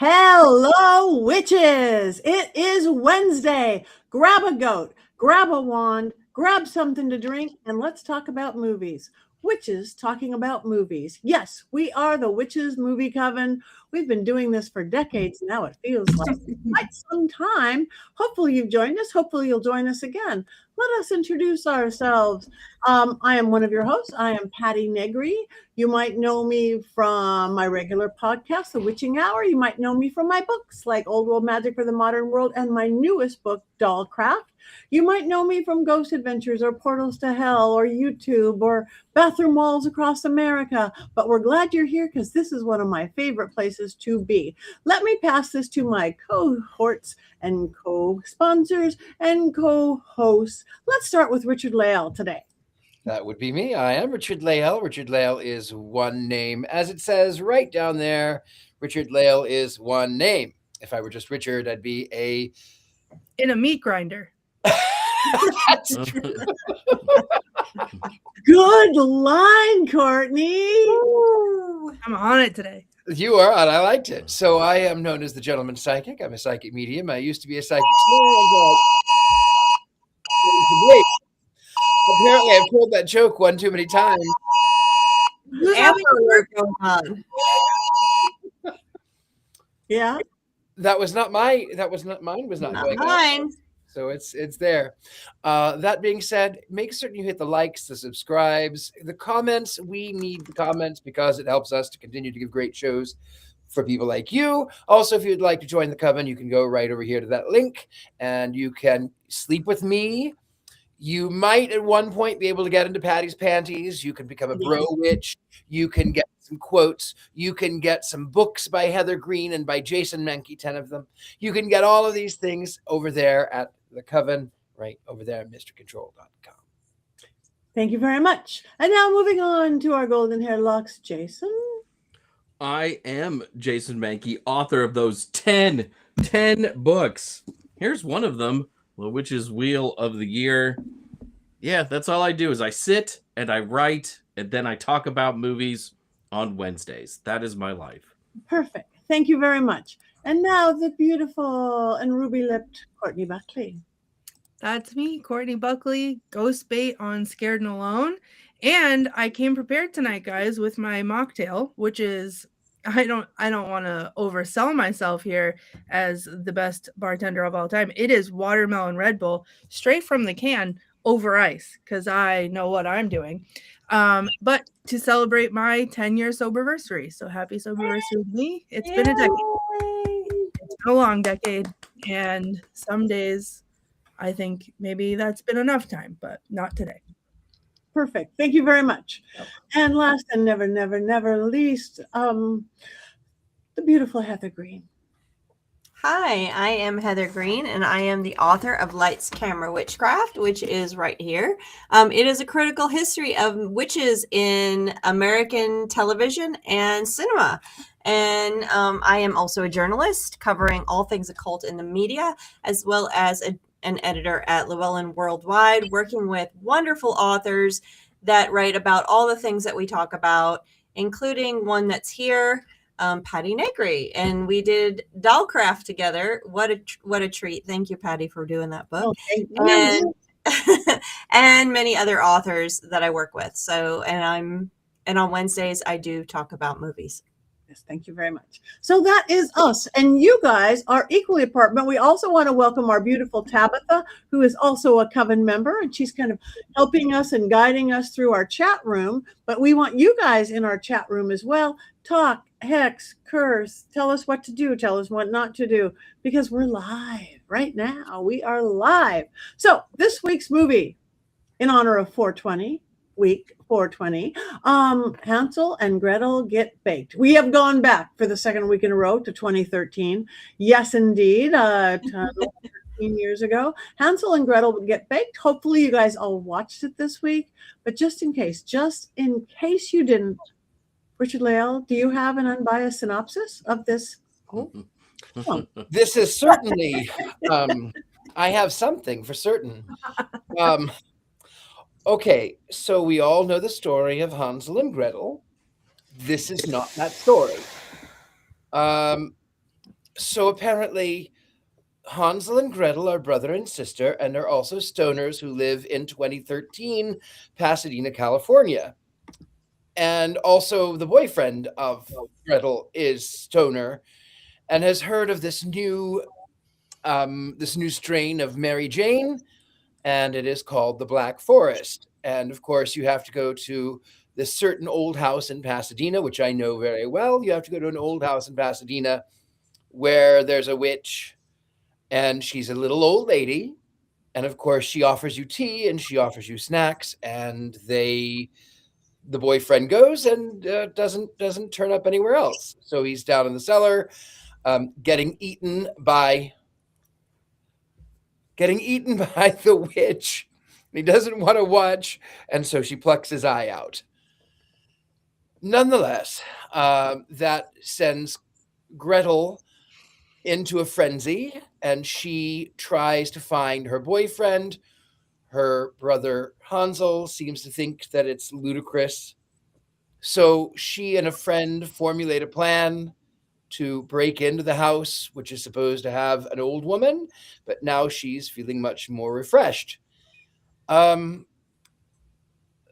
Hello, witches! It is Wednesday. Grab a goat, grab a wand, grab something to drink, and let's talk about movies. Witches talking about movies. Yes, we are the Witches Movie Coven. We've been doing this for decades now. It feels like quite some time. Hopefully, you've joined us. Hopefully, you'll join us again. Let us introduce ourselves. I am one of your hosts. I am Patti Negri. You might know me from my regular podcast, The Witching Hour. You might know me from my books like Old World Magic for the Modern World and my newest book, Dollcraft. You might know me from Ghost Adventures or Portals to Hell or YouTube or Bathroom Walls Across America. But we're glad you're here because this is one of my favorite places to be. Let me pass this to my cohorts and co-sponsors and co-hosts. Let's start with Richard-Lael today. That would be me. I am Richard-Lael. Richard-Lael is one name. As it says right down there, Richard-Lael is one name. If I were just Richard, I'd be in a meat grinder. That's true. Good line, Courtney. Ooh, I'm on it today. You are, and I liked it. So I am known as the Gentleman Psychic. I'm a psychic medium. I used to be a psychic. Apparently, I've told that joke one too many times. Yeah. That was not mine. Was not going mine. On. So it's there. That being said, make certain you hit the likes, the subscribes, the comments. We need the comments because it helps us to continue to give great shows for people like you. Also, if you'd like to join the coven, you can go right over here to that link and you can sleep with me. You might at one point be able to get into Patty's panties. You can become a bro witch. You can get some quotes. You can get some books by Heather Greene and by Jason Mankey, 10 of them. You can get all of these things over there at the coven, right over there at MrControl.com. Thank you very much. And now moving on to our golden hair locks, Jason. I am Jason Mankey, author of those 10 books. Here's one of them. The Witch's Wheel of the Year. Yeah, that's all I do is I sit and I write and then I talk about movies on Wednesdays. That is my life. Perfect. Thank you very much. And now the beautiful and ruby-lipped Courtney Buckley. That's me, Courtney Buckley, ghost bait on Scared and Alone. And I came prepared tonight, guys, with my mocktail, which is I don't want to oversell myself here as the best bartender of all time. It is watermelon Red Bull straight from the can over ice because I know what I'm doing. But to celebrate my 10-year soberversary. So happy soberversary with me. It's been a decade. It's been a long decade. And some days I think maybe that's been enough time, but not today. Perfect. Thank you very much. And last and never least, the beautiful Heather Greene. Hi, I am Heather Greene, and I am the author of Lights, Camera, Witchcraft, which is right here. It is a critical history of witches in American television and cinema. And I am also a journalist covering all things occult in the media, as well as an editor at Llewellyn Worldwide, working with wonderful authors that write about all the things that we talk about, including one that's here, Patti Negri, and we did Dollcraft together. What a treat! Thank you, Patti, for doing that book, and many other authors that I work with. So, and on Wednesdays I do talk about movies. Yes, thank you very much. So that is us, and you guys are equally a part, but we also want to welcome our beautiful Tabitha, who is also a coven member, and she's kind of helping us and guiding us through our chat room. But we want you guys in our chat room as well. Talk, hex, curse, tell us what to do, tell us what not to do, because we're live right now. We are live. So this week's movie, in honor of 420, week 420, Hansel and Gretel Get Baked. We have gone back for the second week in a row to 2013. Yes, indeed. 13 years ago, Hansel and Gretel Get Baked. Hopefully you guys all watched it this week, but just in case you didn't, Richard-Lael, do you have an unbiased synopsis of this? This is certainly, I have something for certain. Okay, so we all know the story of Hansel and Gretel. This is not that story. So apparently, Hansel and Gretel are brother and sister, and are also stoners who live in 2013 Pasadena, California. And also, the boyfriend of Gretel is stoner and has heard of this new strain of Mary Jane, and it is called the Black Forest. And of course, you have to go to this certain old house in Pasadena, which I know very well. You have to go to an old house in Pasadena where there's a witch, and she's a little old lady. And of course, she offers you tea and she offers you snacks, and the boyfriend goes and doesn't turn up anywhere else. So he's down in the cellar, getting eaten by the witch. He doesn't want to watch, and so she plucks his eye out. Nonetheless, that sends Gretel into a frenzy, and she tries to find her boyfriend. Her brother Hansel seems to think that it's ludicrous. So she and a friend formulate a plan to break into the house, which is supposed to have an old woman, but now she's feeling much more refreshed.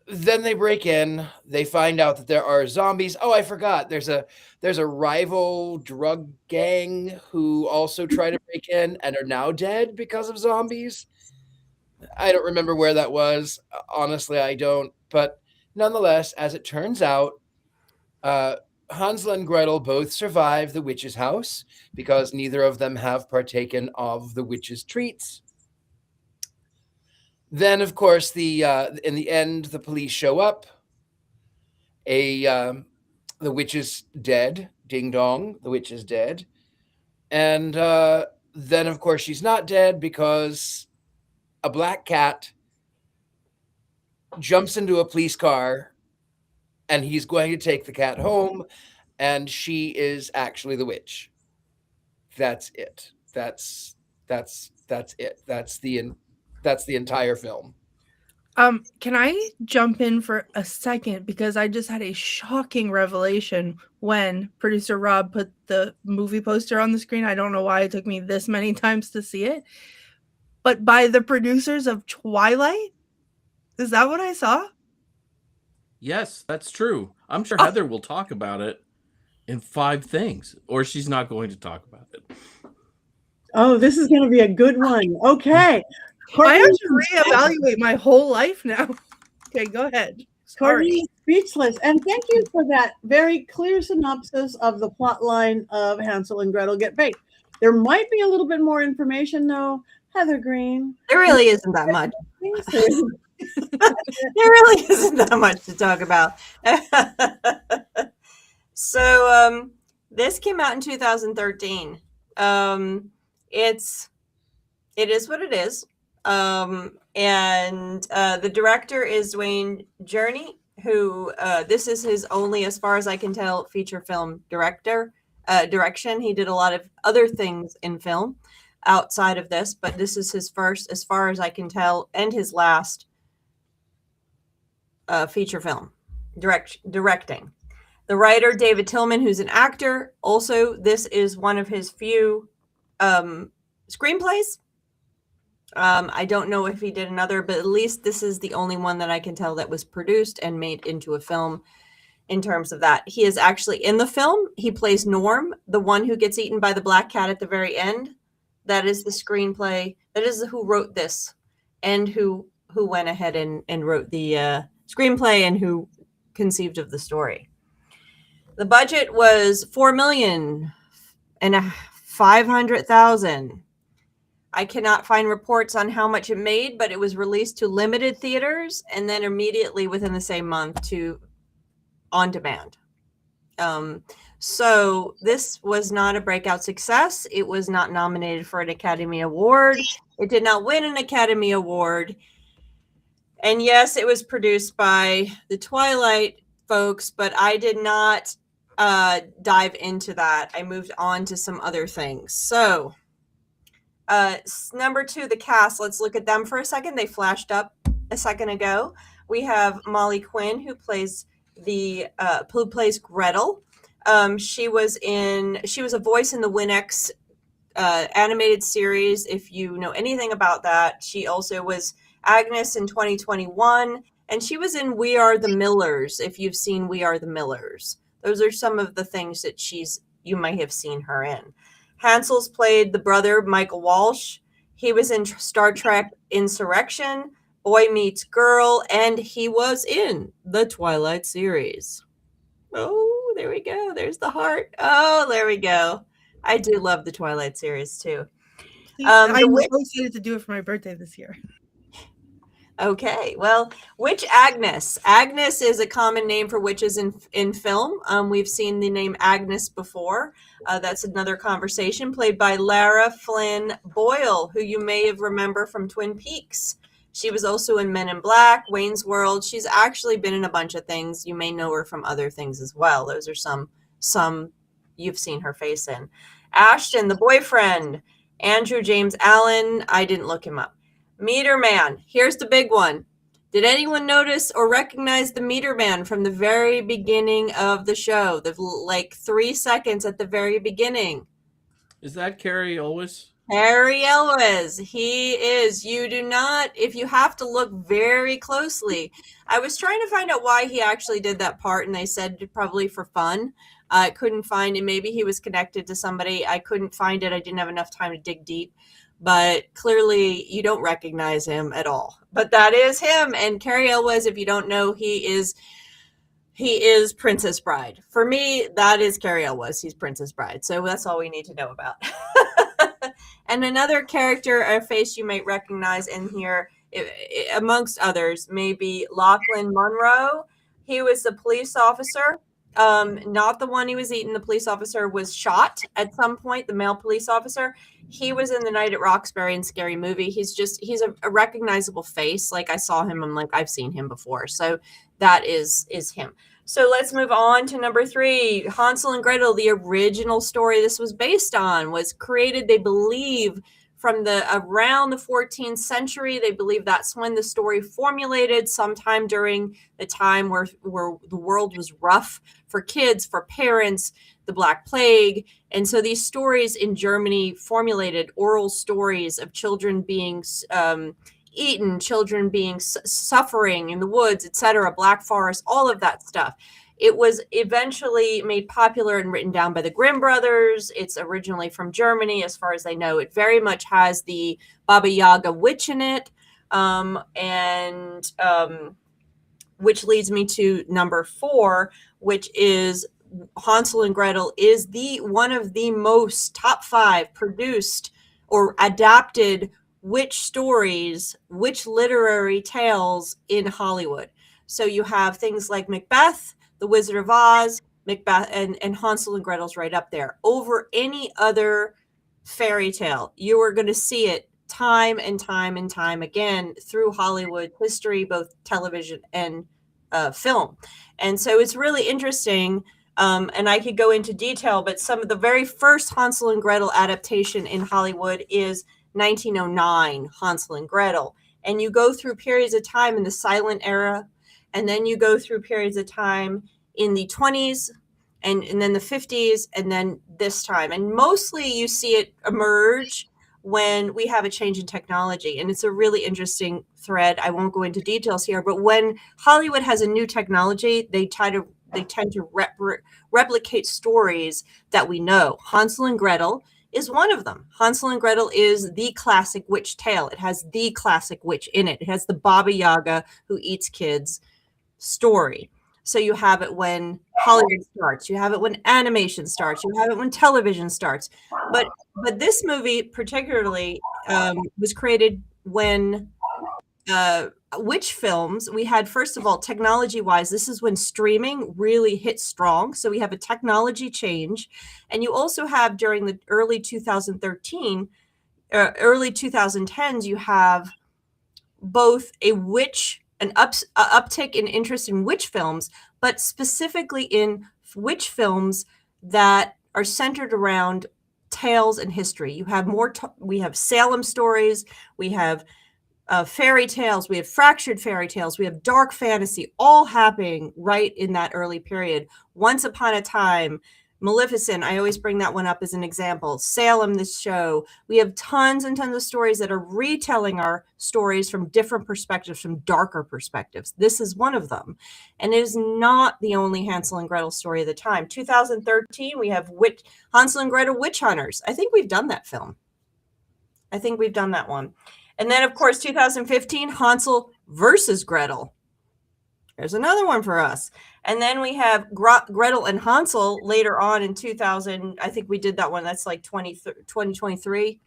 Then they break in. They find out that there are zombies. Oh, I forgot. There's a rival drug gang who also try to break in and are now dead because of zombies. I don't remember where that was. Honestly, I don't. But nonetheless, as it turns out, Hansel and Gretel both survive the witch's house because neither of them have partaken of the witch's treats. Then, of course, in the end, the police show up. The witch is dead. Ding dong, the witch is dead. And then, of course, she's not dead because a black cat jumps into a police car, and he's going to take the cat home, and she is actually the witch. That's it. That's it. That's the entire film. Can I jump in for a second, because I just had a shocking revelation when producer Rob put the movie poster on the screen. I don't know why it took me this many times to see it, but by the producers of Twilight. Is that what I saw? Yes, that's true. I'm sure Heather will talk about it in 5 things, or she's not going to talk about it. Oh, this is going to be a good one. Okay. I have to reevaluate my whole life now. Okay, go ahead. Courtney is speechless. And thank you for that very clear synopsis of the plot line of Hansel and Gretel Get Baked. There might be a little bit more information, though. Heather Greene. There really isn't that much. There really isn't that much to talk about. So this came out in 2013. It is what it is. And the director is Dwayne Journey, who this is his only, as far as I can tell, feature film direction. He did a lot of other things in film outside of this, but this is his first, as far as I can tell, and his last feature film directing. The writer, David Tillman, who's an actor. Also, this is one of his few screenplays. I don't know if he did another, but at least this is the only one that I can tell that was produced and made into a film in terms of that. He is actually in the film. He plays Norm, the one who gets eaten by the black cat at the very end. That is the screenplay. That is who wrote this and who went ahead and wrote the screenplay and who conceived of the story. The budget was $4,500,000. I cannot find reports on how much it made, but it was released to limited theaters and then immediately within the same month to on demand. So this was not a breakout success. It was not nominated for an Academy Award. It did not win an Academy Award. And yes, it was produced by the Twilight folks, but I did not dive into that. I moved on to some other things. So number 2, the cast. Let's look at them for a second. They flashed up a second ago. We have Molly Quinn, who plays Gretel. She was a voice in the Winx animated series. If you know anything about that, she also was Agnes in 2021, and she was in We Are the Millers. If you've seen We Are the Millers, those are some of the things that you might have seen her in. Hansel's played the brother, Michael Walsh. He was in Star Trek Insurrection, Boy Meets Girl, and he was in the Twilight series. Oh, there we go. There's the heart. Oh, there we go. I do love the Twilight series too. I'm so excited to do it for my birthday this year. Okay, well, Witch Agnes. Agnes is a common name for witches in film. We've seen the name Agnes before. That's another conversation, played by Lara Flynn Boyle, who you may have remember from Twin Peaks. She was also in Men in Black, Wayne's World. She's actually been in a bunch of things. You may know her from other things as well. Those are some you've seen her face in. Ashton, the boyfriend. Andrew James Allen. I didn't look him up. Meter Man. Here's the big one. Did anyone notice or recognize the Meter Man from the very beginning of the show? The 3 seconds at the very beginning. Is that Carrie Elwes? Harry Elwes. He is. You do not, if you have to look very closely. I was trying to find out why he actually did that part, and they said probably for fun. I couldn't find it. Maybe he was connected to somebody. I couldn't find it. I didn't have enough time to dig deep. But clearly you don't recognize him at all. But that is him. And Carrie Elwes, if you don't know, he is Princess Bride. For me, that is Carrie Elwes. He's Princess Bride. So that's all we need to know about. And another character, a face you might recognize in here, amongst others, may be Lachlan Monroe. He was the police officer. Not the one he was eating. The police officer was shot at some point, the male police officer. He was in The Night at Roxbury and Scary Movie. He's a recognizable face. Like, I saw him, I'm like, I've seen him before. So that is him. So let's move on to number 3. Hansel and Gretel, the original story this was based on, was created, they believe, from around the 14th century. They believe that's when the story formulated, sometime during the time where the world was rough for kids, for parents, the Black Plague. And so these stories in Germany formulated oral stories of children being eaten, children being suffering in the woods, etc., Black Forest, all of that stuff. It was eventually made popular and written down by the Grimm brothers. It's originally from Germany, as far as I know. It very much has the Baba Yaga witch in it, which leads me to number 4, which is Hansel and Gretel is one of the most top 5 produced or adapted witch stories, witch literary tales in Hollywood. So you have things like Macbeth, The Wizard of Oz, Macbeth, and Hansel and Gretel's right up there. Over any other fairy tale, you are going to see it time and time and time again through Hollywood history, both television and film. And so it's really interesting. And I could go into detail, but some of the very first Hansel and Gretel adaptation in Hollywood is 1909, Hansel and Gretel. And you go through periods of time in the silent era, and then you go through periods of time in the 20s, and then the 50s, and then this time. And mostly you see it emerge when we have a change in technology. And it's a really interesting thread. I won't go into details here, but when Hollywood has a new technology, they tend to replicate stories that we know. Hansel and Gretel is one of them. Hansel and Gretel is the classic witch tale. It has the classic witch in it. It has the Baba Yaga who eats kids story. So you have it when Hollywood starts, you have it when animation starts, you have it when television starts. But this movie particularly was created when witch films, we had, first of all, technology-wise, this is when streaming really hit strong. So we have a technology change. And you also have, during the early 2010s, you have both an uptick in interest in witch films, but specifically in witch films that are centered around tales and history. You have we have Salem stories, we have fairy tales, we have fractured fairy tales, we have dark fantasy, all happening right in that early period. Once Upon a Time, Maleficent, I always bring that one up as an example. Salem, this show. We have tons and tons of stories that are retelling our stories from different perspectives, from darker perspectives. This is one of them. And it is not the only Hansel and Gretel story of the time. 2013, we have Hansel and Gretel Witch Hunters. I think we've done that film. I think we've done that one. And then, of course, 2015, Hansel versus Gretel. There's another one for us. And then we have Gretel and Hansel later on in 2000. I think we did that one. That's like 2023.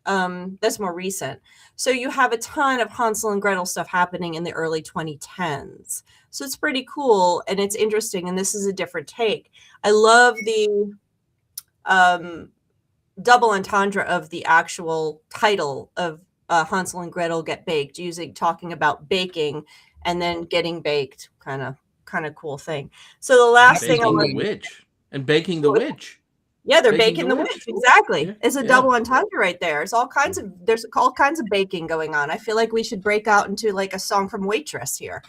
That's more recent. So you have a ton of Hansel and Gretel stuff happening in the early 2010s. So it's pretty cool and it's interesting. And this is a different take. I love the double entendre of the actual title of Hansel and Gretel Get Baked, talking about baking and then getting baked, kind of cool thing. So the last thing baking the witch. Yeah, they're baking the witch. Exactly. Yeah. It's a double entendre right there. There's all kinds of baking going on. I feel like we should break out into like a song from Waitress here.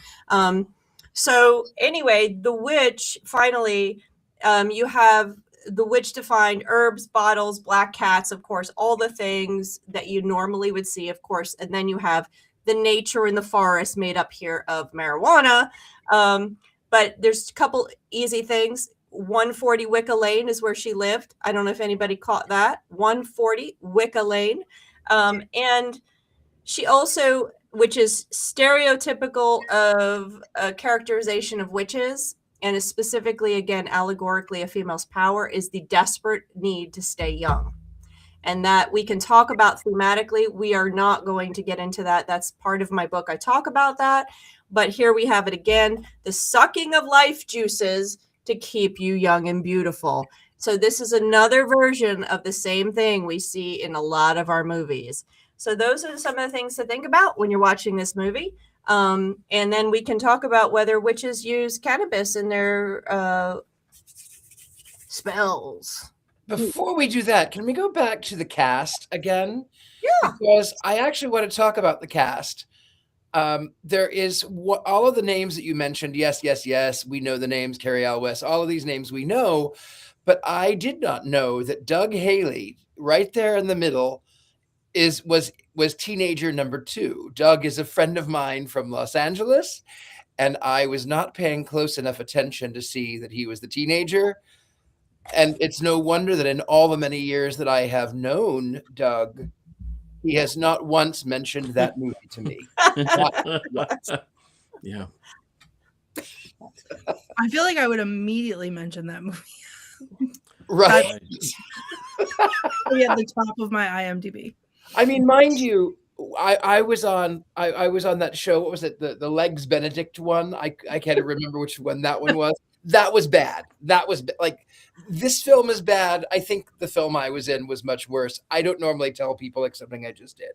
So anyway, the witch, finally, you have the witch to find herbs, bottles, black cats, of course, all the things that you normally would see, of course. And then you have the nature in the forest made up here of marijuana. But there's a couple easy things. 140 Wicca Lane is where she lived. I don't know if anybody caught that. 140 Wicca Lane. And she also, which is stereotypical of a characterization of witches, and is specifically, again, allegorically a female's power, is the desperate need to stay young. And that we can talk about thematically. We are not going to get into that. That's part of my book. I talk about that. But here we have it again, the sucking of life juices to keep you young and beautiful. So this is another version of the same thing we see in a lot of our movies. So those are some of the things to think about when you're watching this movie. And then we can talk about whether witches use cannabis in their spells. Before we do that, can we go back to the cast again? Yeah. Because I actually want to talk about the cast. There is all of the names that you mentioned. Yes. We know the names, Carrie Elwes, all of these names we know. But I did not know that Doug Haley, right there in the middle, was teenager number 2. Doug is a friend of mine from Los Angeles, and I was not paying close enough attention to see that he was the teenager. And it's no wonder that in all the many years that I have known Doug, he has not once mentioned that movie to me. Not once. Yeah. I feel like I would immediately mention that movie. Right. At the top of my IMDb. I mean, mind you, I was on that show. What was it? The Legs Benedict one. I can't remember which one that one was. That was bad. That was like, this film is bad. I think the film I was in was much worse. I don't normally tell people like something I just did.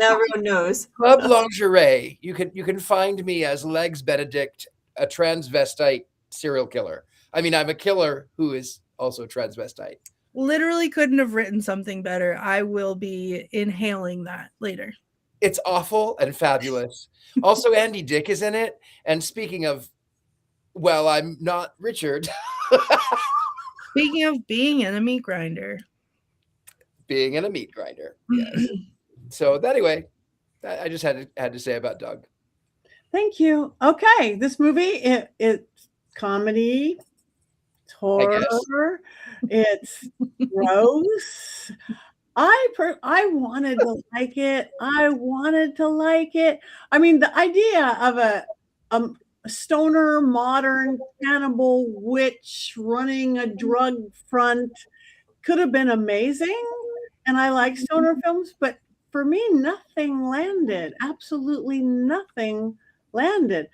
Everyone knows. Club Lingerie. You can find me as Legs Benedict, a transvestite serial killer. I mean, I'm a killer who is also transvestite. Literally couldn't have written something better. I will be inhaling that later. It's awful and fabulous. Also, Andy Dick is in it. And speaking of, well, I'm not Richard. Speaking of being in a meat grinder. Being in a meat grinder. Yes. So anyway, I just had to say about Doug. Thank you. Okay, this movie, it's comedy, it's horror, it's gross. I wanted to like it. I mean, the idea of a stoner, modern cannibal witch running a drug front could have been amazing. And I like stoner films, but for me, nothing landed. Absolutely nothing landed.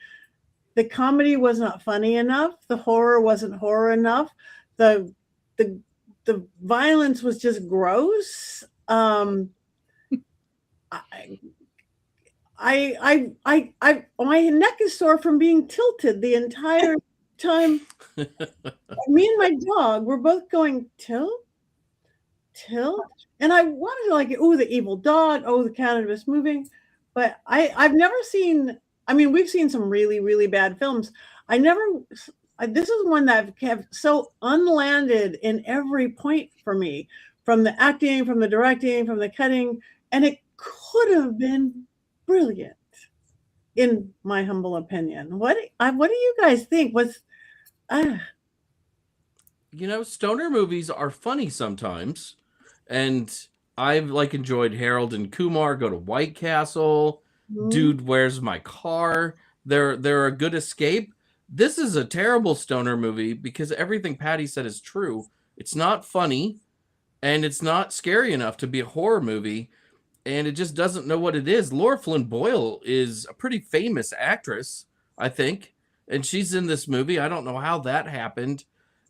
The comedy was not funny enough. The horror wasn't horror enough. The violence was just gross. My neck is sore from being tilted the entire time. Me and my dog were both going, tilt. tilt. And I wanted to like, oh, the evil dog, oh, the cannabis moving. But I've never seen, I mean, we've seen some really, really bad films. This is one that kept so unlanded in every point for me, from the acting, from the directing, from the cutting, and it could have been brilliant, in my humble opinion. What do you guys think? Stoner movies are funny sometimes, and I've like enjoyed Harold and Kumar Go to White Castle, Dude, Where's My Car? They're a good escape. This is a terrible stoner movie because everything Patti said is true. It's not funny, and it's not scary enough to be a horror movie, and it just doesn't know what it is. Laura Flynn Boyle is a pretty famous actress, I think, and she's in this movie. I don't know how that happened,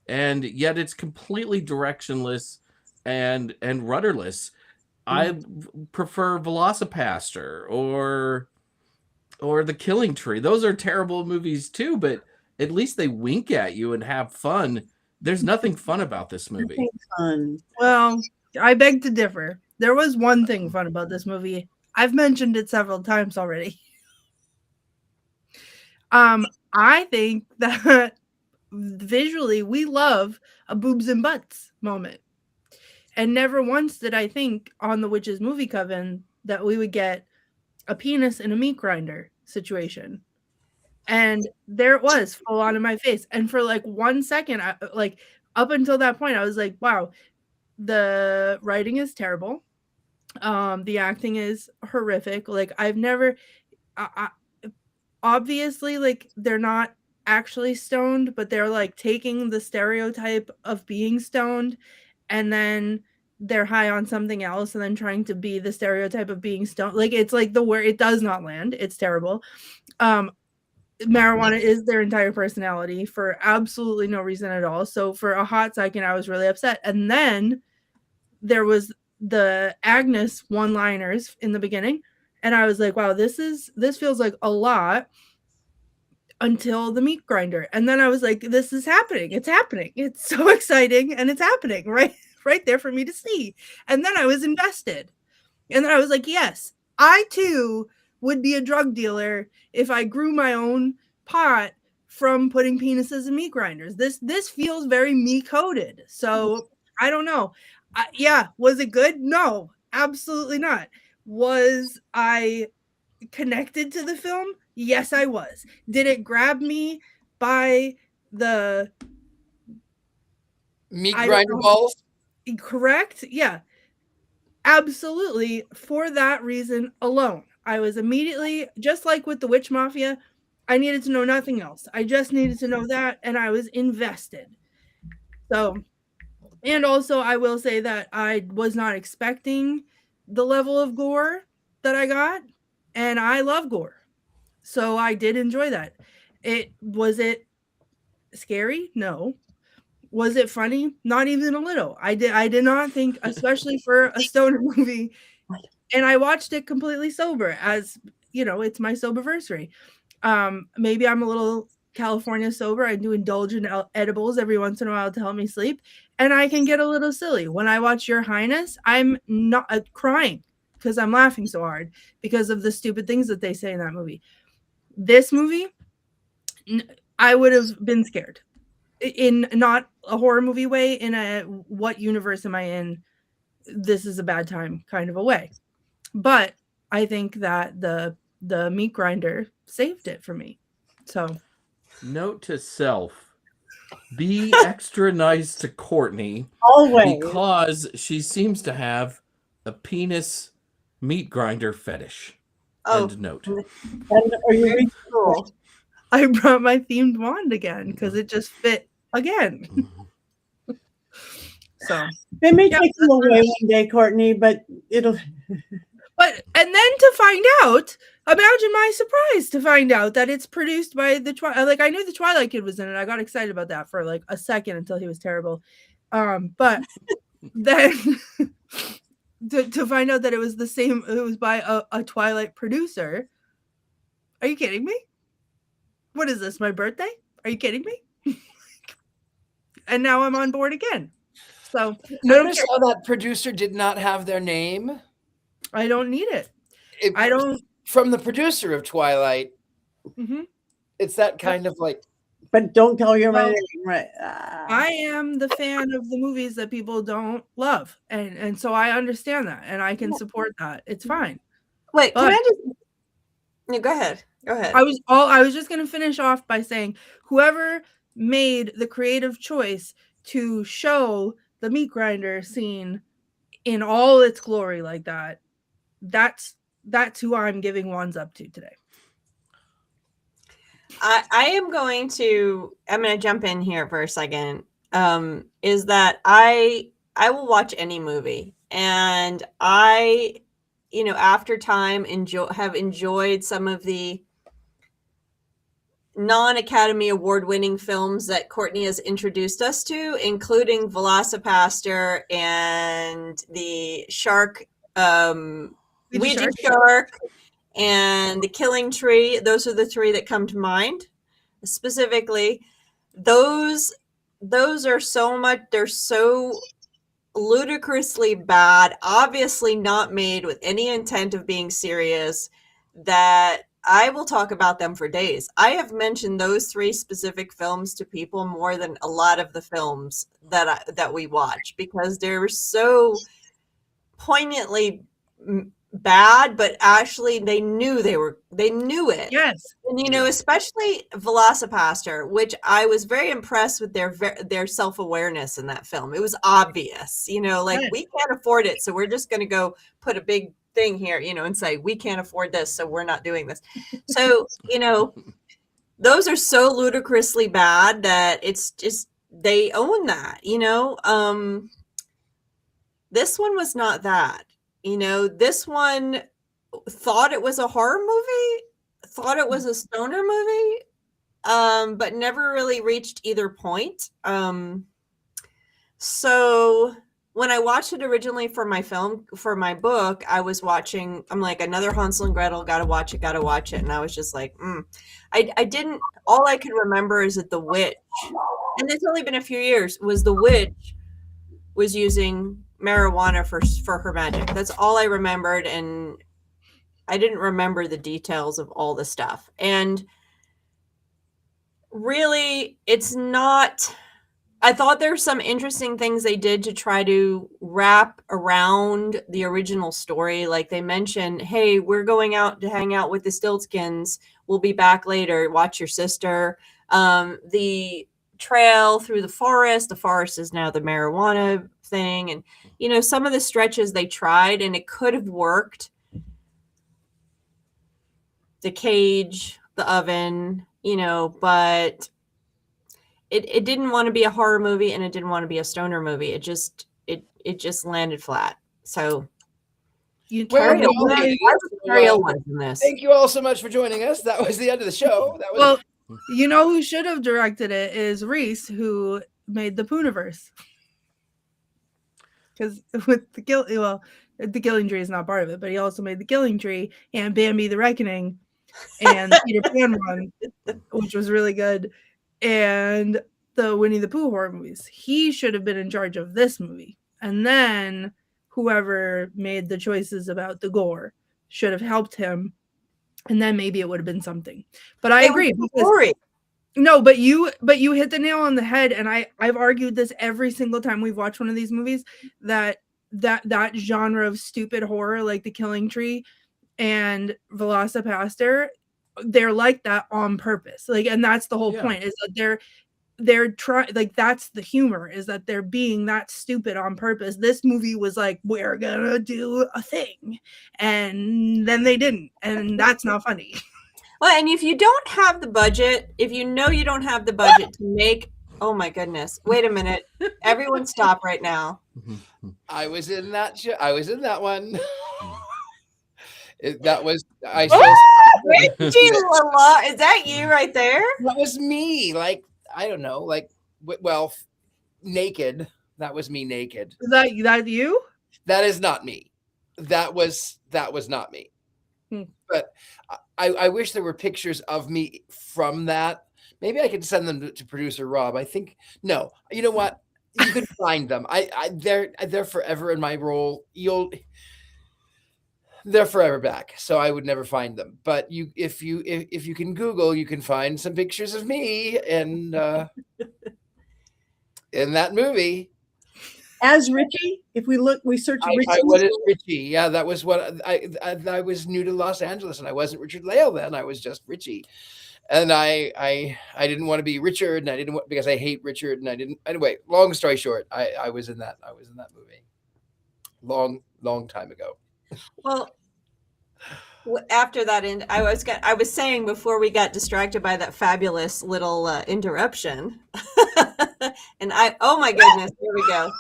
and yet it's completely directionless and rudderless. I prefer Velocipaster or The Killing Tree. Those are terrible movies too, but at least they wink at you and have fun. There's nothing fun about this movie. Fun. Well, I beg to differ. There was one thing fun about this movie. I've mentioned it several times already. I think that visually we love a boobs and butts moment. And never once did I think on the Witches Movie Coven that we would get a penis in a meat grinder situation. And there it was, full on in my face. And for like 1 second, up until that point, I was like, wow, the writing is terrible. The acting is horrific. Like obviously, like they're not actually stoned, but they're like taking the stereotype of being stoned and then they're high on something else and then trying to be the stereotype of being stoned. Like it's like it does not land. It's terrible. Marijuana is their entire personality for absolutely no reason at all. So for a hot second, I was really upset. And then there was the Agnes one-liners in the beginning. And I was like, wow, this feels like a lot until the meat grinder. And then I was like, this is happening. It's happening. It's so exciting. And it's happening right there for me to see. And then I was invested. And then I was like, yes, I too would be a drug dealer if I grew my own pot from putting penises in meat grinders. This feels very me-coded. So I don't know. Was it good? No, absolutely not. Was I connected to the film? Yes, I was. Did it grab me by the meat grinder balls? Correct? Yeah. Absolutely. For that reason alone. I was immediately, just like with the Witch Mafia, I needed to know nothing else. I just needed to know that, and I was invested. So, and also I will say that I was not expecting the level of gore that I got, and I love gore. So I did enjoy that. Was it scary? No. Was it funny? Not even a little. I did not think, especially for a stoner movie, and I watched it completely sober, as you know, it's my soberversary. Maybe I'm a little California sober. I do indulge in edibles every once in a while to help me sleep, and I can get a little silly. When I watch Your Highness, I'm not crying because I'm laughing so hard because of the stupid things that they say in that movie. This movie, I would have been scared. In not a horror movie way, in a what universe am I in? This is a bad time kind of a way. But I think that the meat grinder saved it for me. So, note to self: be extra nice to Courtney Always. because she seems to have a penis meat grinder fetish. Oh. End note. And are you Cool. I brought my themed wand again because it just fit again. So They may take you away one day, Courtney, but it'll. But and then to find out, imagine my surprise to find out that it's produced by the Twilight. Like I knew the Twilight Kid was in it. I got excited about that for like a second until he was terrible. But then to find out that it was the same, it was by a Twilight producer. Are you kidding me? What is this? My birthday? Are you kidding me? And now I'm on board again. So Notice how that producer did not have their name? I don't need it. It- I don't. From the producer of Twilight, Mhm. it's that kind of like, But don't tell your Well, name, right? I am the fan of the movies that people don't love, and so I understand that, and I can support that. It's fine. Wait, can But- I just? No, go ahead. Go ahead. I was just going to finish off by saying whoever made the creative choice to show the meat grinder scene in all its glory like that, that's who I'm giving wands up to today. I'm going to jump in here for a second. Is that I will watch any movie, and I, after time have enjoyed some of the non-Academy Award winning films that Courtney has introduced us to, including Velocipaster and the Shark, Ouija Shark, and The Killing Tree. Those are the three that come to mind. Specifically, those are so much, they're so ludicrously bad, obviously not made with any intent of being serious, that I will talk about them for days. I have mentioned those three specific films to people more than a lot of the films that we watch, because they're so poignantly bad, but actually they knew it. Yes. And especially Velocipaster, which I was very impressed with their self-awareness in that film. It was obvious, Yes. we can't afford it, so we're just going to go put a big thing here, and say we can't afford this, so we're not doing this. So, those are so ludicrously bad that it's just, they own that, This one was not that. This one thought it was a horror movie, thought it was a stoner movie, but never really reached either point. So when I watched it originally for my book, I was watching, I'm like, another Hansel and Gretel, gotta watch it. And I was just like, I didn't, all I could remember is that the witch, and it's only been a few years, was the witch was using marijuana for her magic. That's all I remembered, and I didn't remember the details of all the stuff. And really, it's not, I thought there were some interesting things they did to try to wrap around the original story. Like they mentioned, hey, we're going out to hang out with the Stiltskins. We'll be back later. Watch your sister. The trail through the forest is now the marijuana thing. And, some of the stretches they tried, and it could have worked. The cage, the oven, but it didn't want to be a horror movie, and it didn't want to be a stoner movie. It just landed flat. So Well, Ariel was in this. thank you all so much for joining us. That was the end of the show. That was Well, who should have directed it is Reese, who made the Pooniverse. Because with the Killing Tree is not part of it, but he also made the Killing Tree and Bambi the Reckoning and the Peter Pan one, which was really good, and the Winnie the Pooh horror movies. He should have been in charge of this movie, and then whoever made the choices about the gore should have helped him, and then maybe it would have been something. But I agree. No, but you hit the nail on the head, and I've argued this every single time we've watched one of these movies, that genre of stupid horror, like The Killing Tree and Velocipaster, they're like that on purpose. Like, and that's the whole point, is that they're trying, like, that's the humor, is that they're being that stupid on purpose. This movie was like, we're gonna do a thing, and then they didn't, and that's not funny. Well, and if you don't have the budget, if you don't have the budget to make, oh my goodness, wait a minute, everyone stop right now. I was in that show. I was in that one. That was, I still, Richie-Lael, is that you right there? that was me. Like, I don't know, like, well, naked. That was me naked. Is that you? That is not me. That was not me. But I wish there were pictures of me from that. Maybe I could send them to producer Rob. I think, no, you know what? You can find them. They're forever in my role. They're forever back, so I would never find them. But if you can Google, you can find some pictures of me and in that movie As Richie, if we search Richie. I was Richie. Yeah, that was what I was new to Los Angeles, and I wasn't Richard-Lael then. I was just Richie, and I didn't want to be Richard, and I didn't want, because I hate Richard, and I didn't. Anyway, long story short, I was in that movie, long time ago. Well, after that, I was saying before we got distracted by that fabulous little interruption, and oh my goodness, here we go.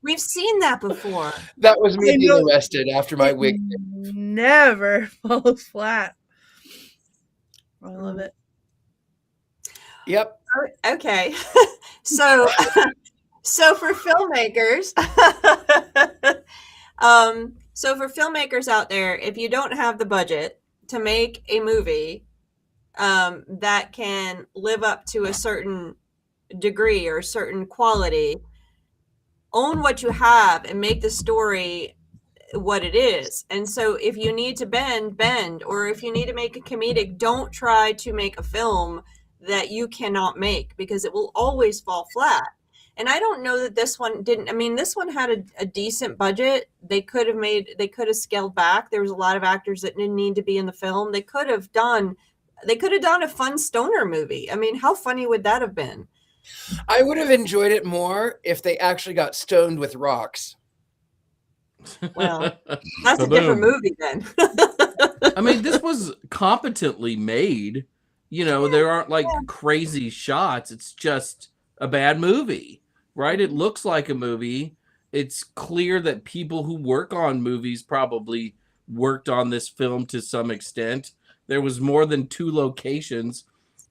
We've seen that before. That was me being arrested after my wig. Never falls flat. I love it. Yep. Okay. So for filmmakers, out there, if you don't have the budget to make a movie that can live up to a certain degree or a certain quality, own what you have and make the story what it is. And so if you need to bend, or if you need to make a comedic, don't try to make a film that you cannot make, because it will always fall flat. And I don't know that this one didn't. I mean, this one had a decent budget. They could have scaled back. There was a lot of actors that didn't need to be in the film. They could have done a fun stoner movie. I mean, how funny would that have been? I would have enjoyed it more if they actually got stoned with rocks. Well, that's a different movie then. I mean, this was competently made. You know, there aren't like crazy shots. It's just a bad movie, right? It looks like a movie. It's clear that people who work on movies probably worked on this film to some extent. There was more than 2 locations.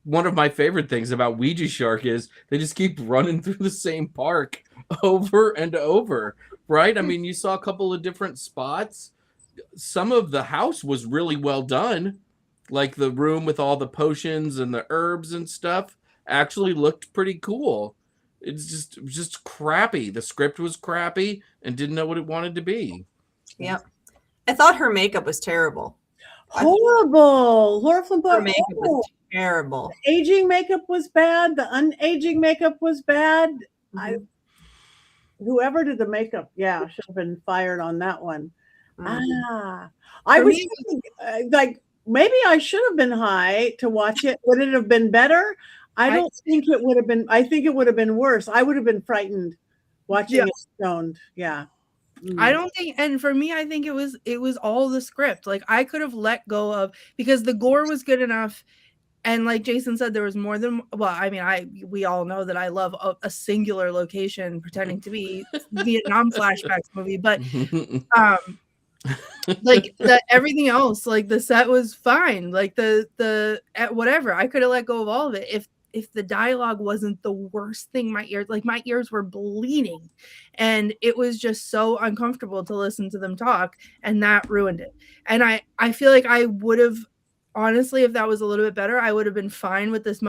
One of my favorite things about Ouija Shark is they just keep running through the same park over and over, right? I mean, you saw a couple of different spots. Some of the house was really well done. Like the room with all the potions and the herbs and stuff actually looked pretty cool. It was just crappy. The script was crappy and didn't know what it wanted to be. Yep. I thought her makeup was terrible. Horrible. Her makeup was terrible. The aging makeup was bad. The unaging makeup was bad. Mm-hmm. Whoever did the makeup, should have been fired on that one. Mm-hmm. I was thinking, like, maybe I should have been high to watch it. Would it have been better? I don't think it would have been. I think it would have been worse. I would have been frightened watching it stoned. Yeah. I don't think, and for me, I think it was all the script. Like, I could have let go of, because the gore was good enough, and like Jason said, there was more than, well, I mean, we all know that I love a singular location pretending to be Vietnam flashbacks movie, but like everything else, like the set was fine, like the whatever, I could have let go of all of it if the dialogue wasn't the worst thing. My ears were bleeding, and it was just so uncomfortable to listen to them talk, and that ruined it. And I feel like I would have, honestly, if that was a little bit better, I would have been fine with this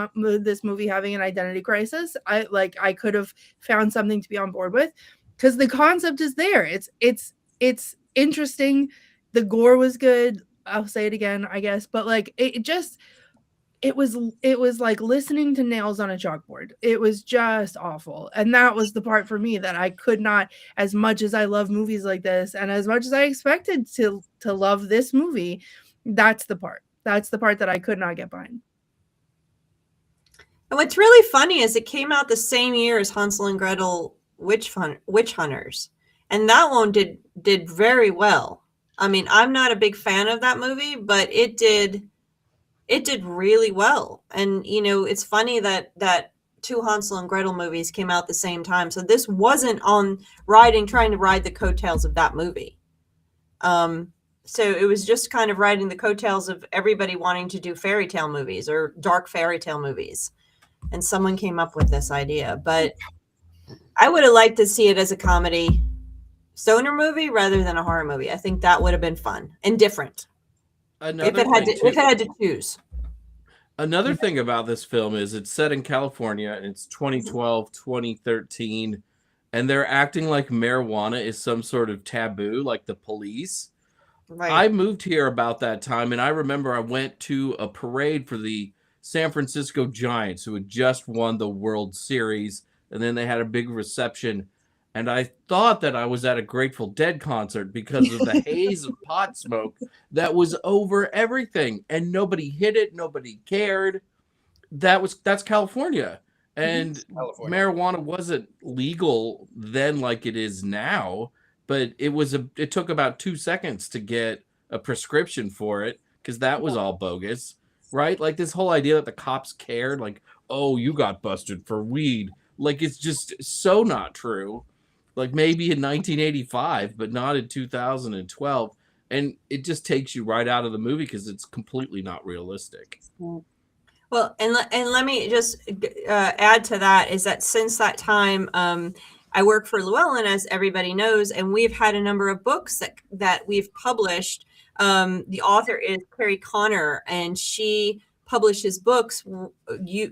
movie having an identity crisis. I could have found something to be on board with, because the concept is there. It's interesting. The gore was good. I'll say it again, I guess, but like it was like listening to nails on a chalkboard. It was just awful. And that was the part for me that I could not, as much as I love movies like this, and as much as I expected to love this movie, that's the part that I could not get behind. And what's really funny is it came out the same year as Hansel and Gretel Witch Hunters. And that one did very well. I mean, I'm not a big fan of that movie, but it did really well. And, you know, it's funny that 2 Hansel and Gretel movies came out the same time. So this wasn't trying to ride the coattails of that movie. So it was just kind of riding the coattails of everybody wanting to do fairy tale movies or dark fairy tale movies. And someone came up with this idea. But I would have liked to see it as a comedy stoner movie rather than a horror movie. I think that would have been fun and different. If it had to choose. Another thing about this film is it's set in California and it's 2012, 2013, and they're acting like marijuana is some sort of taboo, like the police. Right. I moved here about that time, and I remember I went to a parade for the San Francisco Giants, who had just won the World Series, and then they had a big reception. And I thought that I was at a Grateful Dead concert because of the haze of pot smoke that was over everything, and nobody hit it, nobody cared. That's California, and California. marijuana wasn't legal then like it is now. But it took about 2 seconds to get a prescription for it because that was all bogus, right? Like this whole idea that the cops cared, like, oh, you got busted for weed. Like it's just so not true. Like maybe in 1985, but not in 2012. And it just takes you right out of the movie because it's completely not realistic. Well, and let me just add to that is that since that time, I work for Llewellyn, as everybody knows, and we've had a number of books that we've published. The author is Carrie Connor, and she publishes books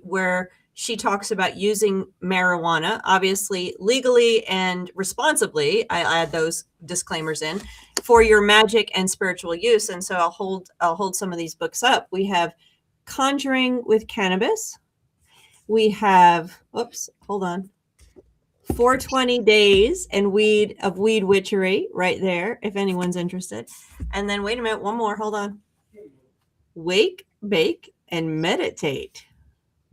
where she talks about using marijuana, obviously legally and responsibly. I add those disclaimers in for your magic and spiritual use. And so I'll hold some of these books up. We have Conjuring with Cannabis. We have, 420 Days and Weed Witchery right there, if anyone's interested. And then wait a minute, one more, hold on. Wake, Bake, and Meditate.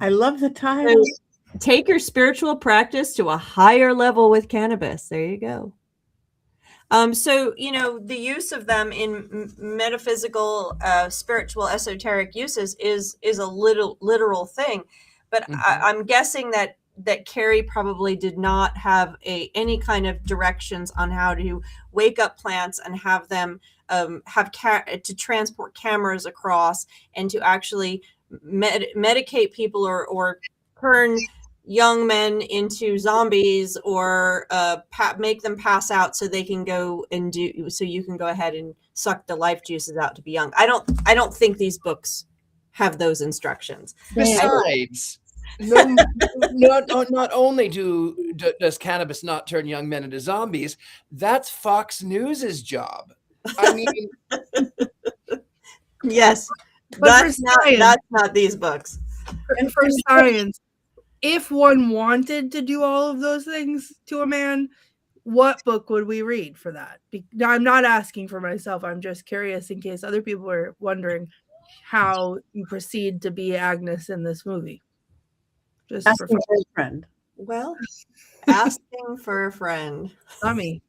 I love the title. So take your spiritual practice to a higher level with cannabis. There you go. So, the use of them in metaphysical, spiritual, esoteric uses is a literal thing. But I'm guessing that Carrie probably did not have any kind of directions on how to wake up plants and have them to transport cameras across and to actually medicate people or turn young men into zombies or make them pass out so they can go and so you can go ahead and suck the life juices out to be young. I don't think these books have those instructions. Besides, not only does cannabis not turn young men into zombies, that's Fox News's job. I mean, yes, But that's not these books. And for science, if one wanted to do all of those things to a man, what book would we read for that? I'm not asking for myself. I'm just curious in case other people are wondering how you proceed to be Agnes in this movie. Just Asking for a friend. Well, asking for a friend. Dummy.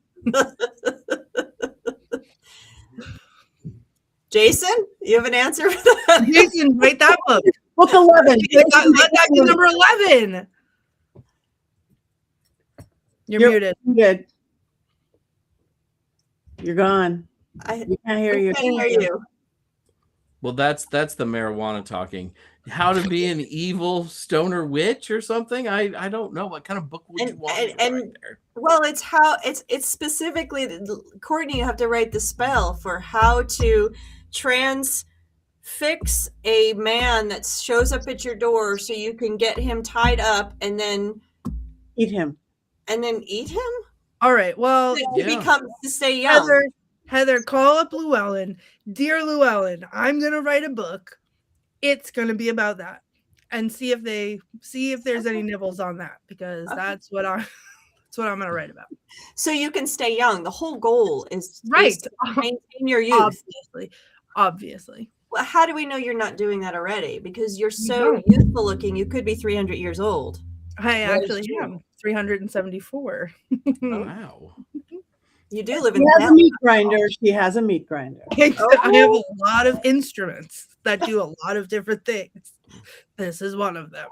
Jason, you have an answer for that? Jason, write that book. Book 11. Let that be number 11. You're muted. Good. You're gone. We can't hear you. Can't hear you. Well, that's the marijuana talking. How to be an evil stoner witch or something? I don't know. What kind of book would you want me to write there? Well, it's specifically, Courtney, you have to write the spell for how to fix a man that shows up at your door so you can get him tied up and then eat him. All right. Well, to stay young. Heather, call up Llewellyn. Dear Llewellyn, I'm going to write a book. It's going to be about that, and see if there's any nibbles on that, because that's what I'm going to write about. So you can stay young. The whole goal is to maintain your youth. Obviously. Well, how do we know you're not doing that already? Because you're so youthful looking. You could be 300 years old. I actually am 374. Oh, wow. You do live in She has a meat grinder. She has a meat grinder. I have a lot of instruments that do a lot of different things. This is one of them.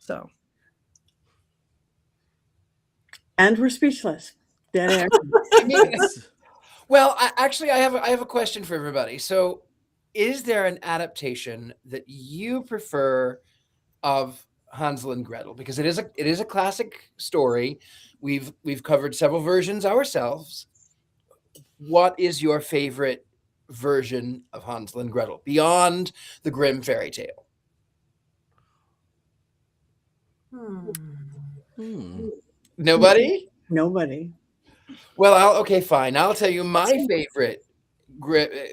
So. And we're speechless. Dead air. Well, I have a question for everybody. So, is there an adaptation that you prefer of Hansel and Gretel? Because it is a classic story. We've covered several versions ourselves. What is your favorite version of Hansel and Gretel beyond the Grimm fairy tale? Nobody? Nobody. Well, okay, fine. I'll tell you my favorite